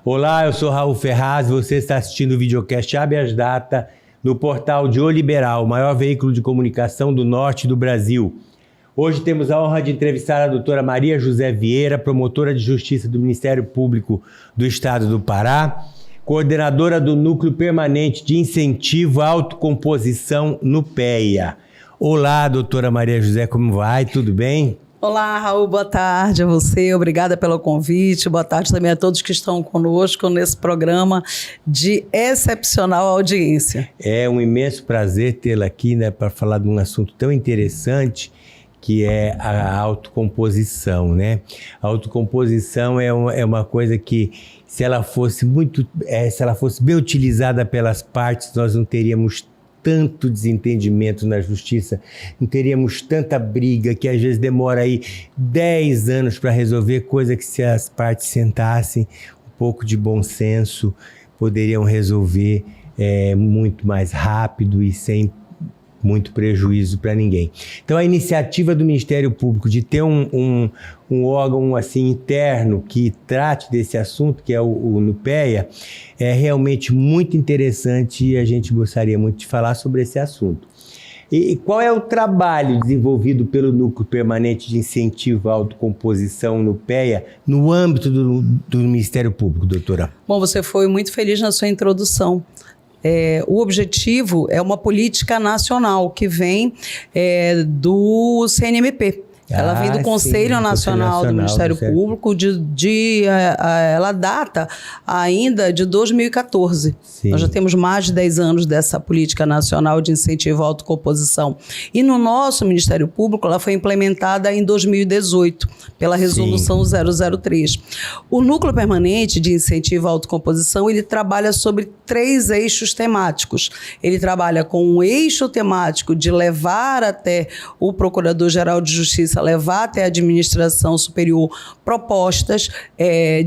Olá, eu sou Raul Ferraz, você está assistindo o videocast Habeas Data no portal de O Liberal, o maior veículo de comunicação do norte do Brasil. Hoje temos a honra de entrevistar a doutora Maria José Vieira, promotora de Justiça do Ministério Público do Estado do Pará, coordenadora do Núcleo Permanente de Incentivo à Autocomposição NUPEA. Olá, doutora Maria José, como vai? Tudo bem? Olá, Raul, boa tarde a você, obrigada pelo convite, boa tarde também a todos que estão conosco nesse programa de excepcional audiência. É um imenso prazer tê-la aqui, né, para falar de um assunto tão interessante que é a autocomposição, né? A autocomposição é uma coisa que, se ela fosse bem utilizada pelas partes, nós não teríamos tanto desentendimento na justiça, não teríamos tanta briga que às vezes demora aí 10 anos para resolver, coisa que se as partes sentassem um pouco de bom senso, poderiam resolver muito mais rápido e sem muito prejuízo para ninguém. Então a iniciativa do Ministério Público de ter um órgão assim interno que trate desse assunto, que é o NUPEA, é realmente muito interessante e a gente gostaria muito de falar sobre esse assunto. E qual é o trabalho desenvolvido pelo Núcleo Permanente de Incentivo à Autocomposição NUPEA no âmbito do Ministério Público, doutora? Bom, você foi muito feliz na sua introdução. O objetivo é uma política nacional que vem do CNMP. Ela vem do Conselho Nacional do Ministério Público, ela data ainda de 2014. Sim. Nós já temos mais de 10 anos dessa política nacional de incentivo à autocomposição. E no nosso Ministério Público, ela foi implementada em 2018, pela Resolução 003. O Núcleo Permanente de Incentivo à Autocomposição, ele trabalha sobre 3 eixos temáticos. Ele trabalha com um eixo temático de levar até o Procurador-Geral de Justiça, levar até a administração superior propostas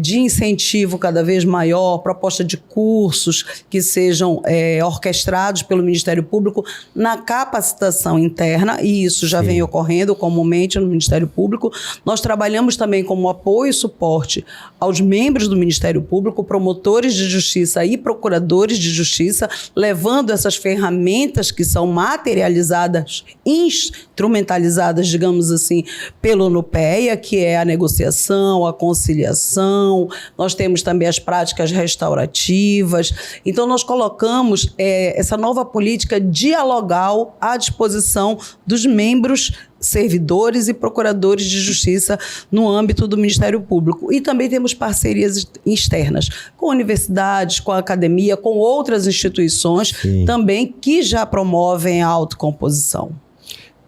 de incentivo cada vez maior, proposta de cursos que sejam orquestrados pelo Ministério Público na capacitação interna, e isso já vem ocorrendo comumente no Ministério Público. Nós trabalhamos também como apoio e suporte aos membros do Ministério Público, promotores de justiça e procuradores de justiça, levando essas ferramentas que são materializadas, instrumentalizadas, digamos assim, pelo NUPEA, que é a negociação, a conciliação. Nós temos também as práticas restaurativas. Então, nós colocamos essa nova política dialogal à disposição dos membros, servidores e procuradores de justiça no âmbito do Ministério Público. E também temos parcerias externas com universidades, com a academia, com outras instituições também que já promovem a autocomposição.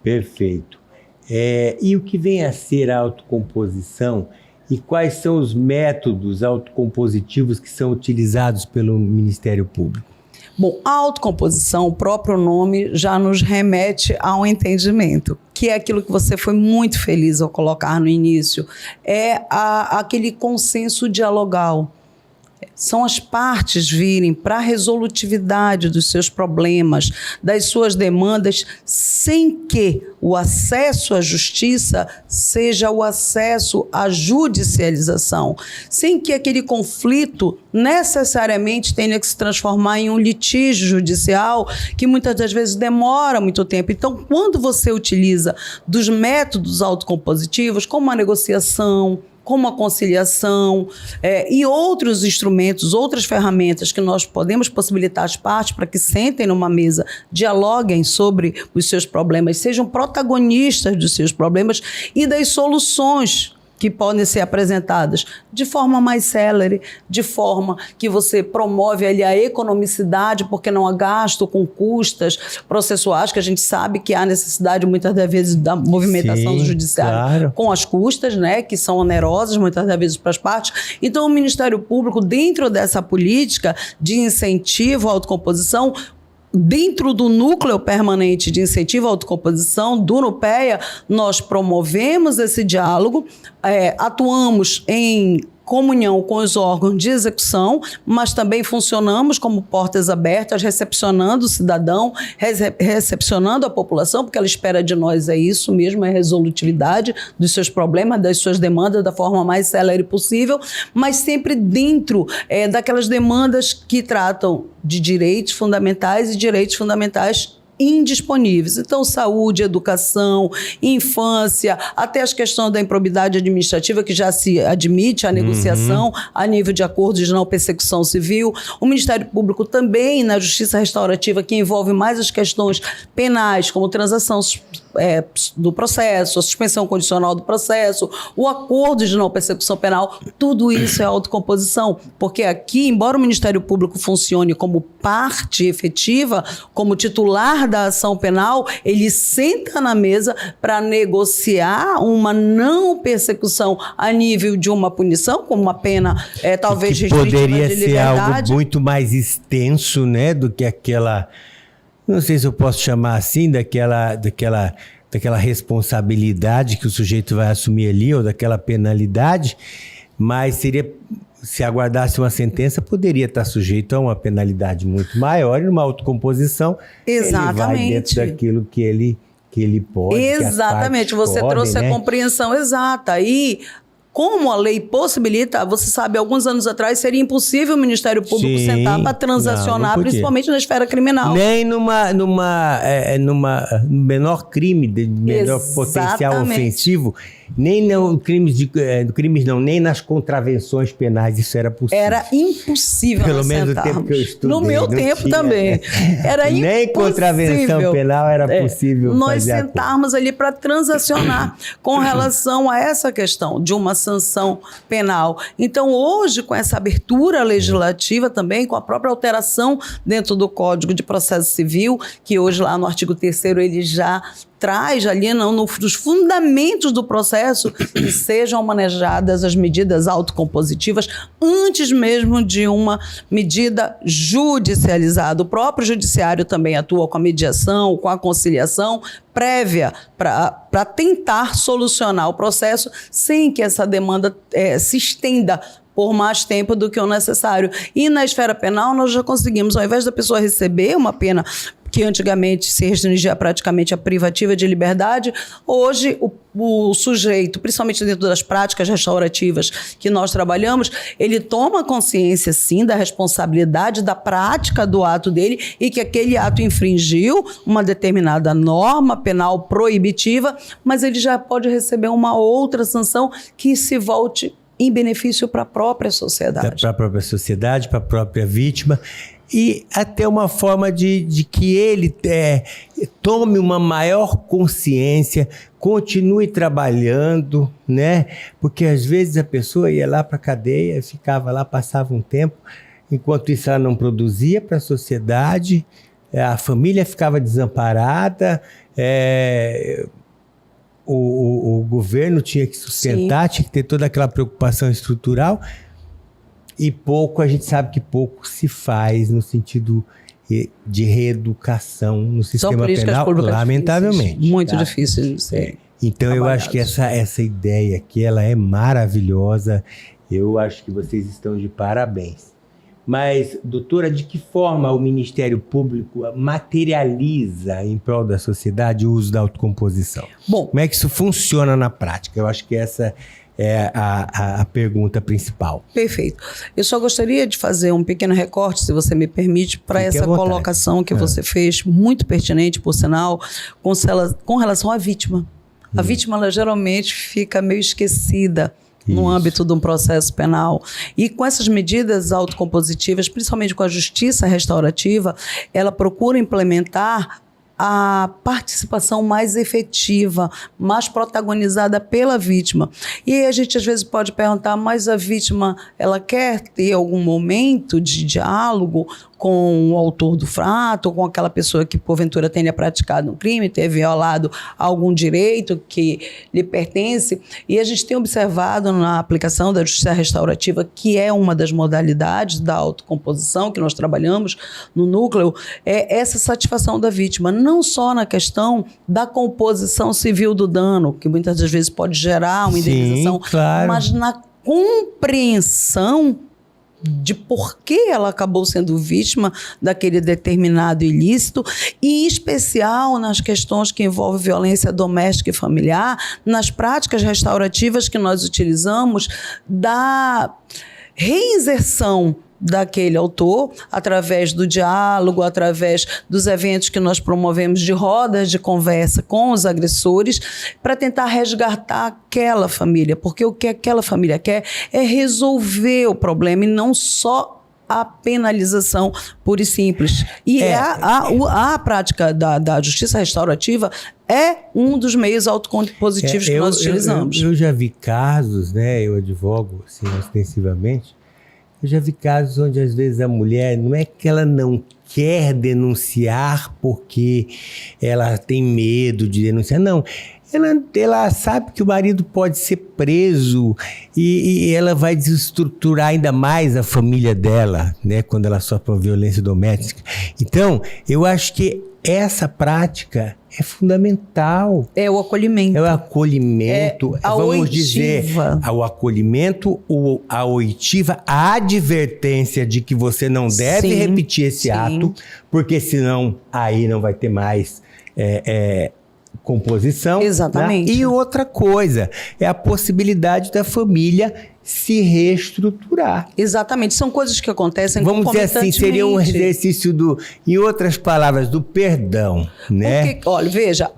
Perfeito. E o que vem a ser a autocomposição e quais são os métodos autocompositivos que são utilizados pelo Ministério Público? Bom, a autocomposição, o próprio nome já nos remete a um entendimento, que é aquilo que você foi muito feliz ao colocar no início, aquele consenso dialogal. São as partes virem para a resolutividade dos seus problemas, das suas demandas, sem que o acesso à justiça seja o acesso à judicialização, sem que aquele conflito necessariamente tenha que se transformar em um litígio judicial que muitas das vezes demora muito tempo. Então, quando você utiliza dos métodos autocompositivos, como a negociação, como a conciliação e outros instrumentos, outras ferramentas que nós podemos possibilitar às partes para que sentem numa mesa, dialoguem sobre os seus problemas, sejam protagonistas dos seus problemas e das soluções que podem ser apresentadas de forma mais célere, de forma que você promove ali a economicidade, porque não há gasto com custas processuais, que a gente sabe que há necessidade muitas das vezes da movimentação do judiciário com as custas, né, que são onerosas muitas das vezes para as partes. Então, o Ministério Público, dentro dessa política de incentivo à autocomposição, dentro do Núcleo Permanente de Incentivo à Autocomposição, do NUPEA, nós promovemos esse diálogo, atuamos em comunhão com os órgãos de execução, mas também funcionamos como portas abertas, recepcionando o cidadão, recepcionando a população, porque ela espera de nós isso mesmo, é resolutividade dos seus problemas, das suas demandas, da forma mais célere possível, mas sempre dentro daquelas demandas que tratam de direitos fundamentais e direitos fundamentais indisponíveis. Então, saúde, educação, infância, até as questões da improbidade administrativa, que já se admite a negociação a nível de acordos de não persecução civil. O Ministério Público também, na justiça restaurativa, que envolve mais as questões penais, como transação do processo, a suspensão condicional do processo, o acordo de não persecução penal, tudo isso é autocomposição, porque aqui, embora o Ministério Público funcione como parte efetiva, como titular da ação penal, ele senta na mesa para negociar uma não persecução a nível de uma punição, como uma pena talvez restritiva de liberdade. Poderia ser algo muito mais extenso, né, do que aquela, não sei se eu posso chamar assim, daquela responsabilidade que o sujeito vai assumir ali, ou daquela penalidade, mas seria, se aguardasse uma sentença, poderia estar sujeito a uma penalidade muito maior, e numa autocomposição, exatamente, ele vai dentro daquilo que ele pode. Exatamente, você podem, trouxe, né, a compreensão exata. E como a lei possibilita, você sabe, alguns anos atrás seria impossível o Ministério Público sentar para transacionar, principalmente na esfera criminal. Nem numa menor crime, de menor potencial ofensivo, nem no crimes não, nem nas contravenções penais isso era possível. Era impossível. Pelo menos no tempo que eu estudei. No meu tempo também. Era impossível. Nem contravenção penal era possível nós sentarmos ali para transacionar com relação a essa questão de uma sanção penal. Então, hoje, com essa abertura legislativa também, com a própria alteração dentro do Código de Processo Civil, que hoje lá no artigo 3º ele já traz ali nos fundamentos do processo que sejam manejadas as medidas autocompositivas antes mesmo de uma medida judicializada. O próprio judiciário também atua com a mediação, com a conciliação prévia para tentar solucionar o processo sem que essa demanda se estenda por mais tempo do que o necessário. E na esfera penal nós já conseguimos, ao invés da pessoa receber uma pena que antigamente se restringia praticamente à privativa de liberdade, hoje o sujeito, principalmente dentro das práticas restaurativas que nós trabalhamos, ele toma consciência, sim, da responsabilidade da prática do ato dele e que aquele ato infringiu uma determinada norma penal proibitiva, mas ele já pode receber uma outra sanção que se volte em benefício para a própria sociedade. Para a própria sociedade, para a própria vítima. E até uma forma de que ele tome uma maior consciência, continue trabalhando, né? Porque às vezes a pessoa ia lá para a cadeia, ficava lá, passava um tempo, enquanto isso ela não produzia para a sociedade, a família ficava desamparada, o governo tinha que sustentar, tinha que ter toda aquela preocupação estrutural. E a gente sabe que pouco se faz no sentido de reeducação no sistema penal, lamentavelmente. Difíceis, muito difícil de ser. Então eu acho que essa ideia aqui, ela é maravilhosa. Eu acho que vocês estão de parabéns. Mas, doutora, de que forma o Ministério Público materializa em prol da sociedade o uso da autocomposição? Bom, como é que isso funciona na prática? Eu acho que essa é a pergunta principal. Perfeito. Eu só gostaria de fazer um pequeno recorte, se você me permite, para essa colocação que você fez, muito pertinente, por sinal, com relação à vítima. A vítima, ela geralmente fica meio esquecida no âmbito de um processo penal. E com essas medidas autocompositivas, principalmente com a justiça restaurativa, ela procura implementar a participação mais efetiva, mais protagonizada pela vítima. E aí a gente às vezes pode perguntar, mas a vítima, ela quer ter algum momento de diálogo com o autor do fato, ou com aquela pessoa que porventura tenha praticado um crime, ter violado algum direito que lhe pertence? E a gente tem observado na aplicação da justiça restaurativa, que é uma das modalidades da autocomposição que nós trabalhamos no núcleo, é essa satisfação da vítima, não só na questão da composição civil do dano, que muitas das vezes pode gerar uma indenização, mas na compreensão de por que ela acabou sendo vítima daquele determinado ilícito, e em especial nas questões que envolvem violência doméstica e familiar, nas práticas restaurativas que nós utilizamos, da reinserção daquele autor, através do diálogo, através dos eventos que nós promovemos de rodas de conversa com os agressores, para tentar resgatar aquela família, porque o que aquela família quer é resolver o problema e não só a penalização pura e simples. E a prática da justiça restaurativa é um dos meios autocompositivos que nós utilizamos. Eu já vi casos, né, eu advogo assim, ostensivamente, eu já vi casos onde, às vezes, a mulher, não é que ela não quer denunciar porque ela tem medo de denunciar, não. Ela sabe que o marido pode ser preso e ela vai desestruturar ainda mais a família dela, né, quando ela sofre uma violência doméstica. Então, eu acho que essa prática é fundamental. É o acolhimento. É o acolhimento, vamos dizer, o acolhimento, a oitiva, a advertência de que você não deve repetir esse ato, porque senão aí não vai ter mais composição. Exatamente. Né? E outra coisa, é a possibilidade da família se reestruturar. Exatamente, são coisas que acontecem vamos dizer assim, seria um exercício em outras palavras, do perdão, né? Porque, olha, veja,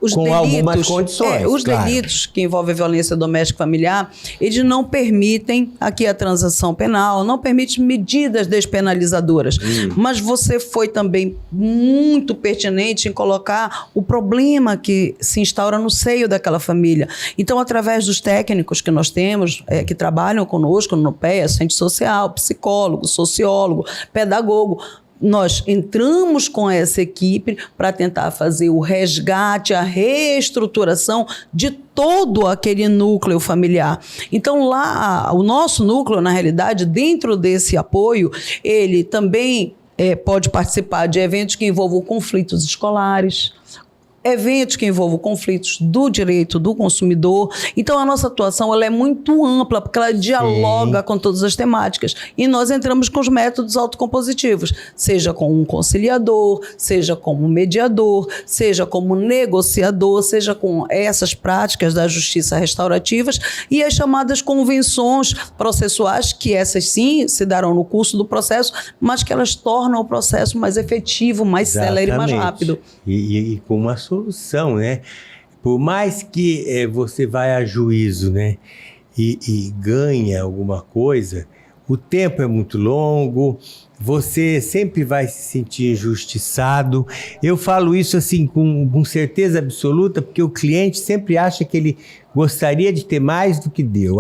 os com delitos, algumas condições, os delitos que envolvem violência doméstica e familiar, eles não permitem aqui a transação penal, não permite medidas despenalizadoras. Mas você foi também muito pertinente em colocar o problema que se instaura no seio daquela família. Então, através dos técnicos que nós temos, que trabalham conosco no NUPEA, assistente social, psicólogo, sociólogo, pedagogo, nós entramos com essa equipe para tentar fazer o resgate, a reestruturação de todo aquele núcleo familiar. Então, lá, o nosso núcleo, na realidade, dentro desse apoio, ele também pode participar de eventos que envolvam conflitos escolares, eventos que envolvam conflitos do direito do consumidor. Então, a nossa atuação ela é muito ampla, porque ela dialoga com todas as temáticas. E nós entramos com os métodos autocompositivos, seja com um conciliador, seja como mediador, seja como negociador, seja com essas práticas da justiça restaurativas e as chamadas convenções processuais, que essas sim se darão no curso do processo, mas que elas tornam o processo mais efetivo, mais célere e mais rápido. E com uma solução, né? Por mais que você vai a juízo, né, e ganha alguma coisa, o tempo é muito longo, você sempre vai se sentir injustiçado. Eu falo isso assim com certeza absoluta, porque o cliente sempre acha que ele gostaria de ter mais do que deu.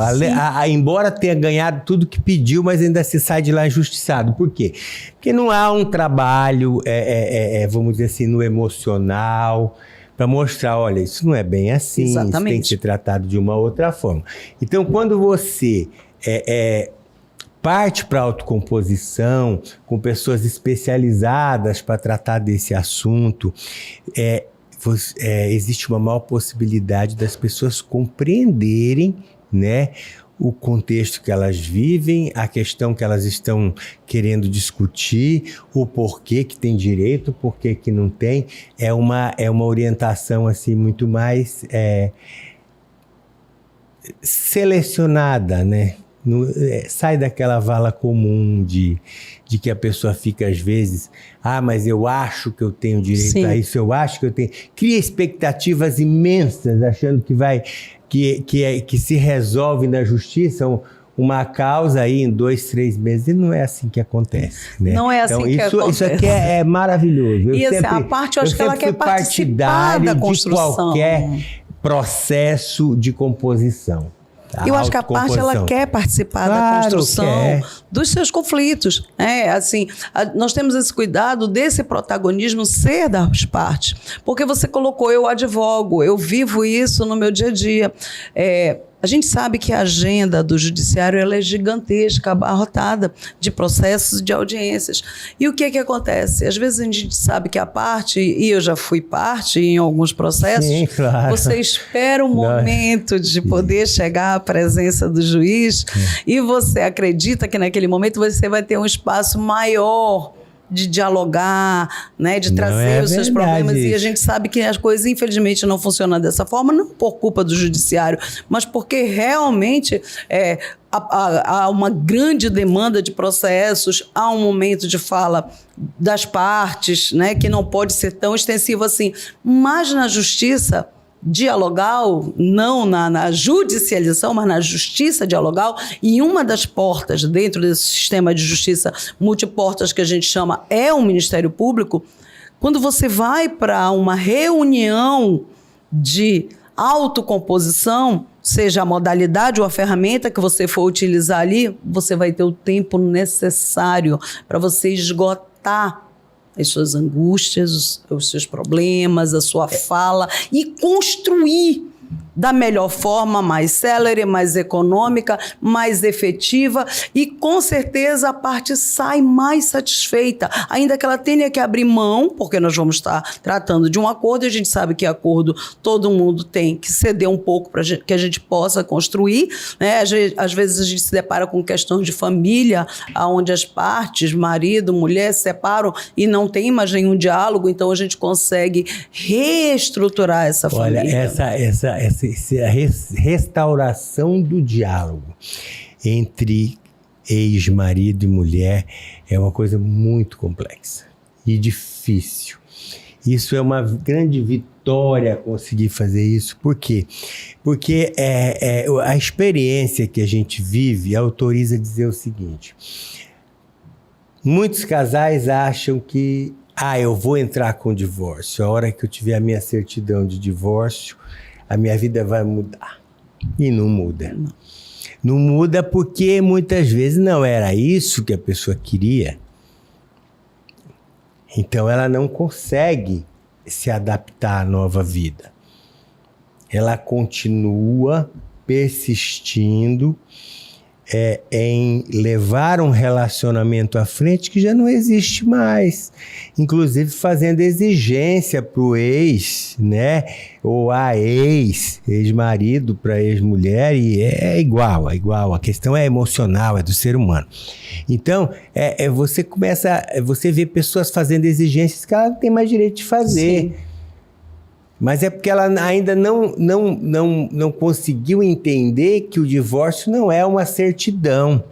Embora tenha ganhado tudo que pediu, mas ainda se sai de lá injustiçado. Por quê? Porque não há um trabalho, vamos dizer assim, no emocional, para mostrar, olha, isso não é bem assim, Exatamente. Isso tem que ser tratado de uma outra forma. Então, quando você parte para a autocomposição, com pessoas especializadas para tratar desse assunto, existe uma maior possibilidade das pessoas compreenderem, né, o contexto que elas vivem, a questão que elas estão querendo discutir, o porquê que tem direito, o porquê que não tem. É uma orientação assim, muito mais selecionada, né? Sai daquela vala comum de que a pessoa fica às vezes, mas eu acho que eu tenho direito a isso, eu acho que eu tenho... Cria expectativas imensas, achando que se resolve na justiça uma causa aí em 2, 3 meses, e não é assim que acontece, né? Não é assim então, que acontece. Isso aqui é maravilhoso. E a parte, eu acho que ela quer participar da construção. De qualquer processo de composição. Eu acho que a parte ela quer participar da construção dos seus conflitos. Assim, nós temos esse cuidado desse protagonismo ser das partes. Porque você colocou, eu advogo, eu vivo isso no meu dia a dia. A gente sabe que a agenda do judiciário ela é gigantesca, abarrotada de processos e de audiências. E o que é que acontece? Às vezes a gente sabe que a parte, e eu já fui parte em alguns processos, sim, claro. Você espera o momento de poder chegar à presença do juiz e você acredita que naquele momento você vai ter um espaço maior de dialogar, né, de trazer os seus problemas. E a gente sabe que as coisas, infelizmente, não funcionam dessa forma, não por culpa do judiciário, mas porque realmente há uma grande demanda de processos, há um momento de fala das partes, né, que não pode ser tão extensivo assim. Mas na justiça dialogal, não na judicialização, mas na justiça dialogal, e uma das portas dentro desse sistema de justiça multiportas que a gente chama é o Ministério Público. Quando você vai para uma reunião de autocomposição, seja a modalidade ou a ferramenta que você for utilizar ali, você vai ter o tempo necessário para você esgotar as suas angústias, os seus problemas, a sua fala e construir da melhor forma, mais célere, mais econômica, mais efetiva e com certeza a parte sai mais satisfeita, ainda que ela tenha que abrir mão, porque nós vamos estar tratando de um acordo e a gente sabe que acordo todo mundo tem que ceder um pouco para que a gente possa construir, né? Às vezes a gente se depara com questões de família, onde as partes, marido, mulher, se separam e não tem mais nenhum diálogo, então a gente consegue reestruturar essa família. Olha, a restauração do diálogo entre ex-marido e mulher é uma coisa muito complexa e difícil. Isso é uma grande vitória conseguir fazer isso. Por quê? Porque a experiência que a gente vive autoriza a dizer o seguinte: muitos casais acham que eu vou entrar com o divórcio. A hora que eu tiver a minha certidão de divórcio, a minha vida vai mudar. E não muda. Não muda porque muitas vezes não era isso que a pessoa queria. Então ela não consegue se adaptar à nova vida. Ela continua persistindo em levar um relacionamento à frente que já não existe mais. Inclusive fazendo exigência para o ex, né? Ou a ex-marido para ex-mulher, e é igual. A questão é emocional, é do ser humano. Então, você vê pessoas fazendo exigências que ela não tem mais direito de fazer. Sim. Mas é porque ela ainda não conseguiu entender que o divórcio não é uma certidão.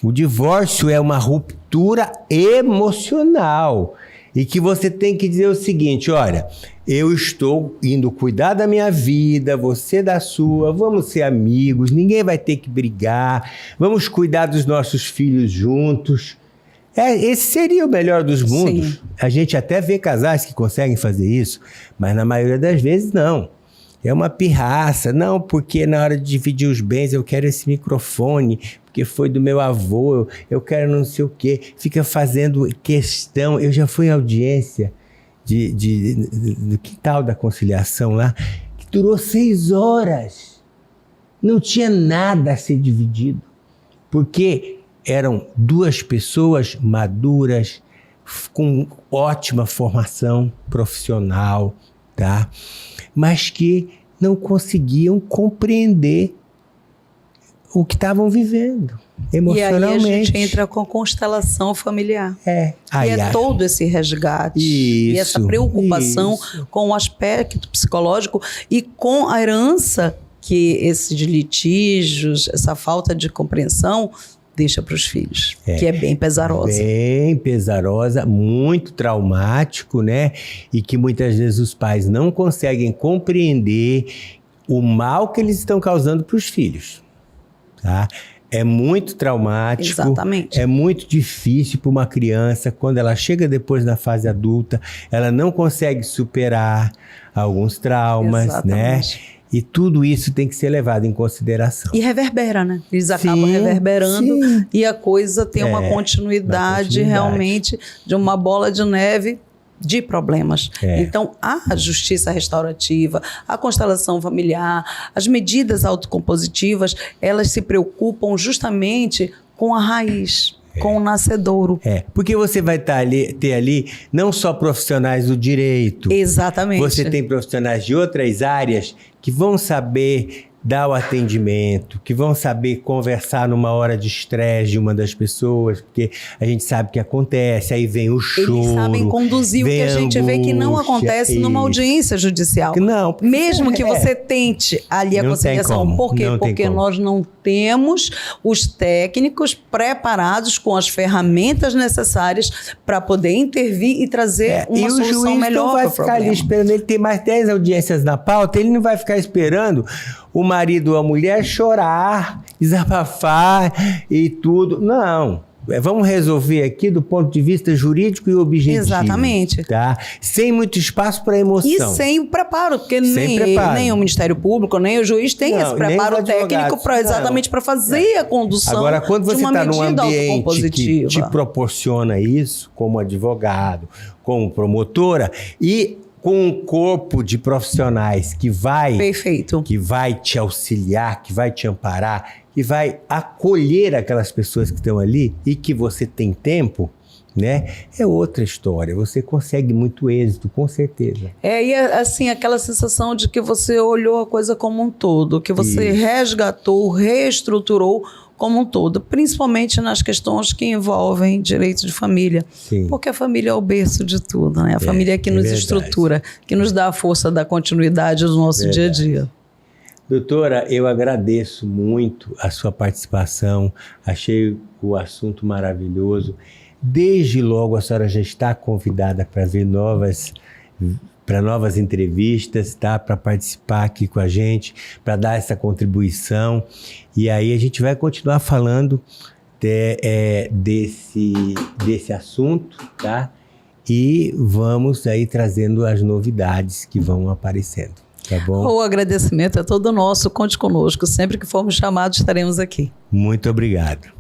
O divórcio é uma ruptura emocional. E que você tem que dizer o seguinte: olha, eu estou indo cuidar da minha vida, você da sua, vamos ser amigos, ninguém vai ter que brigar, vamos cuidar dos nossos filhos juntos. Esse seria o melhor dos mundos. Sim. A gente até vê casais que conseguem fazer isso, mas na maioria das vezes não. É uma pirraça. Não, porque na hora de dividir os bens eu quero esse microfone, porque foi do meu avô, eu quero não sei o quê. Fica fazendo questão. Eu já fui em audiência do quintal da conciliação lá, que durou 6 horas. Não tinha nada a ser dividido. Porque eram 2 pessoas maduras, com ótima formação profissional, tá? Mas que não conseguiam compreender o que estavam vivendo emocionalmente. E aí a gente entra com a constelação familiar. Todo esse resgate e essa preocupação com o aspecto psicológico e com a herança que esses litígios, essa falta de compreensão deixa para os filhos, que é bem pesarosa. Bem pesarosa, muito traumático, né? E que muitas vezes os pais não conseguem compreender o mal que eles estão causando para os filhos, tá? É muito traumático. Exatamente. É muito difícil para uma criança, quando ela chega depois na fase adulta, ela não consegue superar alguns traumas, Exatamente. Né? E tudo isso tem que ser levado em consideração. E reverbera, né? Eles acabam reverberando e a coisa tem uma continuidade realmente de uma bola de neve de problemas. Então, a justiça restaurativa, a constelação familiar, as medidas autocompositivas, elas se preocupam justamente com a raiz, com o nascedouro. Porque você vai ter ali não só profissionais do direito. Exatamente. Você tem profissionais de outras áreas que vão saber dar o atendimento, que vão saber conversar numa hora de estresse de uma das pessoas, porque a gente sabe que acontece, aí vem o choro. Eles sabem conduzir o que a gente vê que não acontece numa audiência judicial. Não. Mesmo que você tente ali a conciliação. Por quê? Porque nós não temos os técnicos preparados com as ferramentas necessárias para poder intervir e trazer uma solução melhor para o problema. E o juiz não vai ficar ali esperando, ele tem mais 10 audiências na pauta, ele não vai ficar esperando o marido ou a mulher chorar, desabafar e tudo. Não. Vamos resolver aqui do ponto de vista jurídico e objetivo. Exatamente. Tá? Sem muito espaço para emoção. E sem preparo, porque nem o Ministério Público, nem o juiz tem esse preparo técnico exatamente para fazer a condução. Agora, quando você está num ambiente que te proporciona isso, como advogado, como promotora, e com um corpo de profissionais que vai te auxiliar, que vai te amparar, que vai acolher aquelas pessoas que estão ali e que você tem tempo, né? É outra história. Você consegue muito êxito, com certeza. E assim, aquela sensação de que você olhou a coisa como um todo, que você resgatou, reestruturou como um todo, principalmente nas questões que envolvem direito de família. Sim. Porque a família é o berço de tudo, né? A família é que nos estrutura, que nos dá a força da continuidade do nosso dia a dia. Doutora, eu agradeço muito a sua participação, achei o assunto maravilhoso. Desde logo a senhora já está convidada para ver novas entrevistas, tá? Para participar aqui com a gente, para dar essa contribuição. E aí a gente vai continuar falando desse assunto, tá? E vamos aí trazendo as novidades que vão aparecendo, tá bom? O agradecimento é todo nosso, conte conosco. Sempre que formos chamados, estaremos aqui. Muito obrigado.